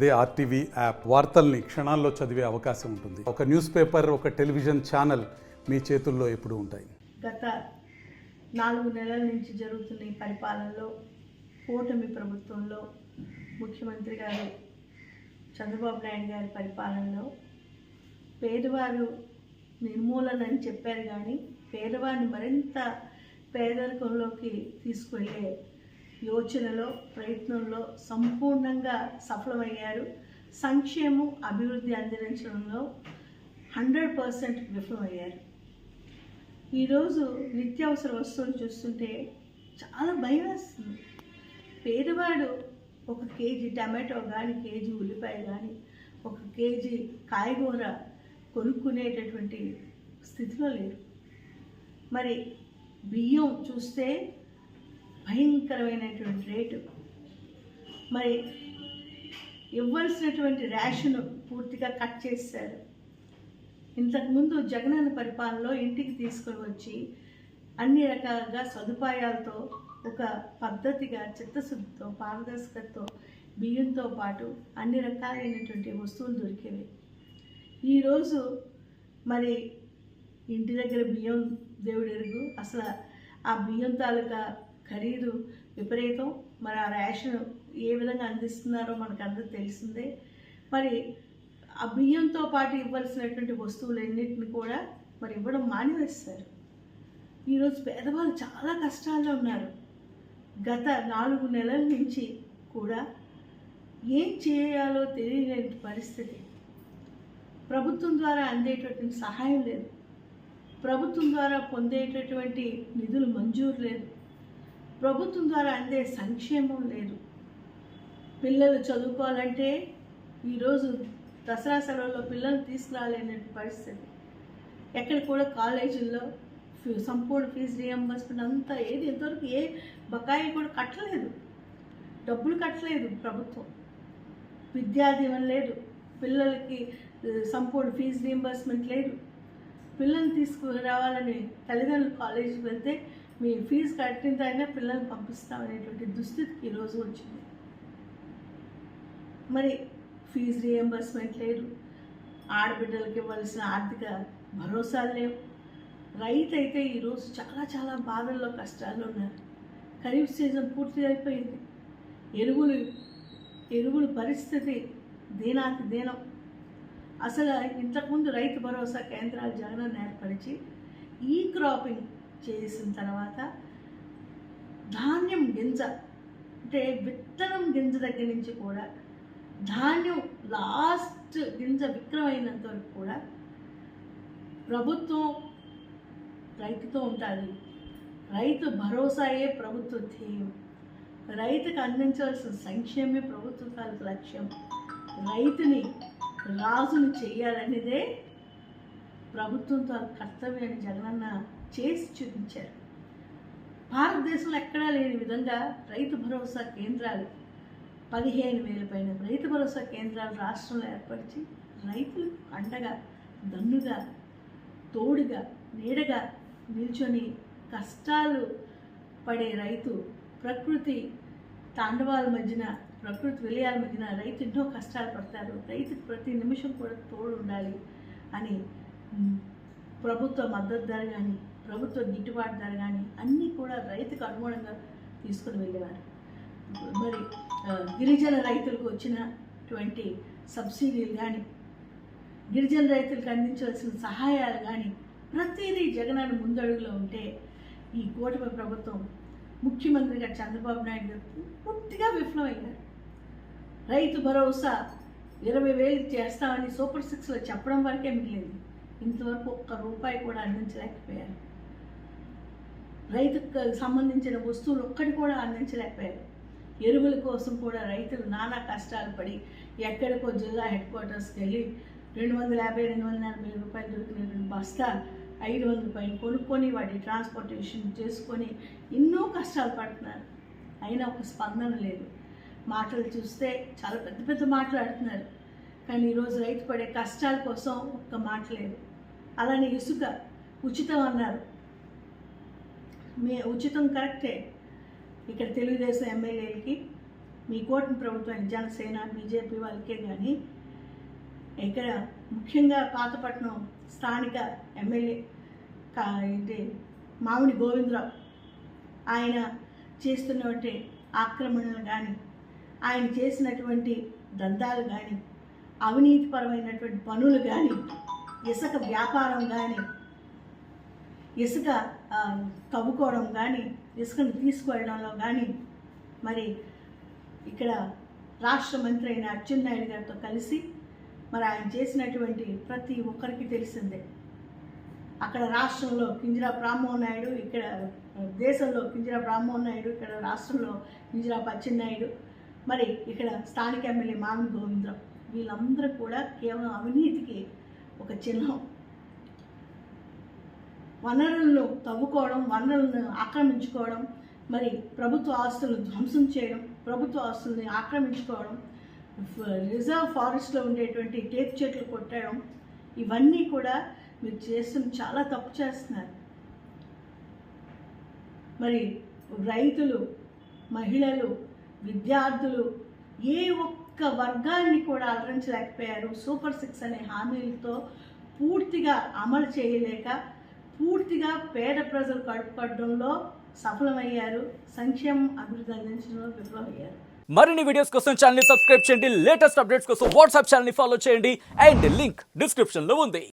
అదే RTV app వార్తల్ని క్షణాల్లో చదివే అవకాశం ఉంటుంది. ఒక న్యూస్ పేపర్, ఒక టెలివిజన్ ఛానల్ మీ చేతుల్లో ఎప్పుడూ ఉంటాయి. గత 4 నెలల నుంచి జరుగుతున్న ఈ పరిపాలనలో, కూటమి ప్రభుత్వంలో ముఖ్యమంత్రి గారు చంద్రబాబు నాయుడు గారి పరిపాలనలో పేదవారు నిర్మూలన అని చెప్పారు, కానీ పేదవారిని మరింత పేదరికంలోకి తీసుకువెళ్ళే యోచనలో, ప్రయత్నంలో సంపూర్ణంగా సఫలమయ్యారు. సంక్షేమం, అభివృద్ధి అందించడంలో 100% విఫలమయ్యారు. ఈరోజు నిత్యావసర వస్తువులు చూస్తుంటే చాలా భయం వేస్తుంది. పేదవాడు 1 కేజీ టమాటో కానీ, కేజీ ఉల్లిపాయ కానీ, 1 కేజీ కాయగూర కొనుక్కునేటటువంటి స్థితిలో లేరు. మరి బియ్యం చూస్తే భయంకరమైనటువంటి రేటు. మరి ఇవ్వాల్సినటువంటి రేషన్ పూర్తిగా కట్ చేశారు. ఇంతకుముందు జగనన్న పరిపాలనలో ఇంటికి తీసుకొని వచ్చి అన్ని రకాలుగా సదుపాయాలతో, ఒక పద్ధతిగా, చిత్తశుద్ధితో, పారదర్శకతతో బియ్యంతో పాటు అన్ని రకాలైనటువంటి వస్తువులు దొరికేవి. ఈరోజు మరి ఇంటి దగ్గర బియ్యం దేవుడు ఎరుగు. అసలు ఆ బియ్యం తాలూకా ఖరీదు విపరీతం. మరి ఆ రేషన్ ఏ విధంగా అందిస్తున్నారో మనకు అందరూ తెలిసిందే. మరి ఆ బియ్యంతో పాటు ఇవ్వాల్సినటువంటి వస్తువులు ఎన్నింటిని కూడా మరి ఇవ్వడం మానివేస్తారు. ఈరోజు పేదవాళ్ళు చాలా కష్టాల్లో ఉన్నారు. గత 4 నెలల నుంచి కూడా ఏం చేయాలో తెలియలేని పరిస్థితి. ప్రభుత్వం ద్వారా అందేటటువంటి సహాయం లేదు, ప్రభుత్వం ద్వారా పొందేటటువంటి నిధులు మంజూరు లేదు, ప్రభుత్వం ద్వారా అందే సంక్షేమం లేదు. పిల్లలు చదువుకోవాలంటే ఈరోజు దసరా సెలవుల్లో పిల్లల్ని తీసుకురాలేని పరిస్థితి. ఎక్కడ కూడా కాలేజీల్లో సంపూర్ణ ఫీజు రియంబర్స్మెంట్ అంతా ఏది, ఇంతవరకు ఏ బకాయి కూడా కట్టలేదు, డబ్బులు కట్టలేదు ప్రభుత్వం. విద్యా దీవెన లేదు, పిల్లలకి సంపూర్ణ ఫీజు రియంబర్స్మెంట్ లేదు. పిల్లల్ని తీసుకురావాలని తల్లిదండ్రులు కాలేజీకి వెళ్తే మీ ఫీజు కట్టిన అయినా పిల్లల్ని పంపిస్తామనేటువంటి దుస్థితికి ఈరోజు వచ్చింది. మరి ఫీజు రియంబర్స్మెంట్ లేదు, ఆడబిడ్డలకి ఇవ్వాల్సిన ఆర్థిక భరోసాలు లేవు. రైతు అయితే ఈరోజు చాలా చాలా బాధల్లో, కష్టాల్లో ఉన్నారు. ఖరీఫ్ సీజన్ పూర్తి అయిపోయింది. ఎరువుల పరిస్థితి దీనాతి దీనం. అసలు ఇంతకుముందు రైతు భరోసా కేంద్రాలు జగనన్న ఏర్పరిచి ఈ క్రాపింగ్ చేసిన తర్వాత ధాన్యం గింజ, అంటే విత్తనం గింజ దగ్గర నుంచి కూడా ధాన్యం లాస్ట్ గింజ విక్రమైనంత వరకు కూడా ప్రభుత్వం రైతుతో ఉంటుంది. రైతు భరోసాయే ప్రభుత్వ ధ్యేయం. రైతుకు అందించవలసిన సంక్షేమే ప్రభుత్వ తాలూకు లక్ష్యం. రైతుని రాజును చేయాలనేదే ప్రభుత్వంతో కర్తవ్యాన్ని జగనన్న చేసి చూపించారు. భారతదేశంలో ఎక్కడా లేని విధంగా రైతు భరోసా కేంద్రాలు 15,000 పైన రైతు భరోసా కేంద్రాలు రాష్ట్రంలో ఏర్పరిచి రైతులకు అండగా, దన్నుగా, తోడుగా, నీడగా నిల్చొని కష్టాలు పడే రైతు, ప్రకృతి తాండవాల మధ్యన, ప్రకృతి విలయాల మధ్యన రైతు ఎన్నో కష్టాలు పడతారు. రైతుకు ప్రతి నిమిషం కూడా తోడు ఉండాలి అని ప్రభుత్వ మద్దతు ధర కానీ, ప్రభుత్వ గిట్టుబాటు ధర కానీ అన్నీ కూడా రైతుకు అనుగుణంగా తీసుకుని వెళ్ళేవారు. మరి గిరిజన రైతులకు వచ్చినటువంటి సబ్సిడీలు కానీ, గిరిజన రైతులకు అందించవలసిన సహాయాలు కానీ ప్రతిదీ జగనన్న ముందడుగులో ఉంటే ఈ కూటమి ప్రభుత్వం, ముఖ్యమంత్రిగా చంద్రబాబు నాయుడు గారు పూర్తిగా విఫలమయ్యారు. రైతు భరోసా 20,000 చేస్తామని సూపర్ 6లో చెప్పడం వరకే మిగిలింది. ఇంతవరకు ₹1 కూడా అందించలేకపోయారు. రైతుకు సంబంధించిన వస్తువులు ఒక్కటి కూడా అందించలేకపోయారు. ఎరువుల కోసం కూడా రైతులు నానా కష్టాలు పడి ఎక్కడికో జిల్లా హెడ్ క్వార్టర్స్కి వెళ్ళి ₹250-240 దొరికినటువంటి బస్తా 500 పైన కొనుక్కొని వాటి ట్రాన్స్పోర్టేషన్ చేసుకొని ఎన్నో కష్టాలు పడుతున్నారు. అయినా ఒక స్పందన లేదు. మాటలు చూస్తే చాలా పెద్ద పెద్ద మాట్లాడుతున్నారు, కానీ ఈరోజు రైతు పడే కష్టాల కోసం ఒక్క మాట లేదు. అలానే ఇసుక ఉచితం అన్నారు. ఉచితం కరెక్టే. ఇక్కడ తెలుగుదేశం ఎమ్మెల్యేలకి మీ కూటమి ప్రభుత్వం జనసేన బీజేపీ వాళ్ళకే కానీ ఇక్కడ ముఖ్యంగా పాతపట్నం స్థానిక ఎమ్మెల్యే ఏంటి మామిడి గోవిందరావు ఆయన చేస్తున్నటువంటి ఆక్రమణలు కానీ ఆయన చేసినటువంటి దందాలు కానీ అవినీతిపరమైనటువంటి పనులు కానీ ఇసుక వ్యాపారం కానీ ఇసుక తవ్వుకోవడం కానీ ఇసుకను తీసుకువెళ్ళడంలో కానీ మరి ఇక్కడ రాష్ట్ర మంత్రి అయిన అచ్చెన్నాయుడు గారితో కలిసి మరి ఆయన చేసినటువంటి ప్రతి ఒక్కరికి తెలిసిందే. అక్కడ రాష్ట్రంలో కింజరాపు రామ్మోహన్ నాయుడు, ఇక్కడ దేశంలో కింజరాపు రామ్మోహన్ నాయుడు, ఇక్కడ రాష్ట్రంలో కింజరాపు అచ్చెన్నాయుడు, మరి ఇక్కడ స్థానిక ఎమ్మెల్యే మామిడి గోవిందరావు, వీళ్ళందరూ కూడా కేవలం అవినీతికి ఒక చిహ్నం. వనరులను తవ్వుకోవడం, వనరులను ఆక్రమించుకోవడం, మరి ప్రభుత్వ ఆస్తులను ధ్వంసం చేయడం, ప్రభుత్వ ఆస్తుల్ని ఆక్రమించుకోవడం, రిజర్వ్ ఫారెస్ట్లో ఉండేటువంటి టేకు చెట్లు కొట్టడం, ఇవన్నీ కూడా మీరు చేస్తున్న చాలా తప్పు చేస్తున్నారు. మరి రైతులు, మహిళలు, విద్యార్థులు ఏ ఒక్క వర్గాన్ని కూడా అలరించలేకపోయారు. సూపర్ 6 అనే హామీలతో పూర్తిగా అమలు చేయలేక పూర్తిగా పేద ప్రజలు కడుపుపడడంలో సఫలమయ్యారు. సంక్షేమం అభివృద్ధి అందించడంలో విఫలమయ్యారు. మరిన్ని వీడియోస్ కోసం ఛానల్ ని సబ్స్క్రైబ్ చేయండి. లేటెస్ట్ అప్డేట్స్ కోసం వాట్సాప్ ఛానల్ ని ఫాలో చేయండి. అండ్ లింక్ డిస్క్రిప్షన్ లో ఉంది.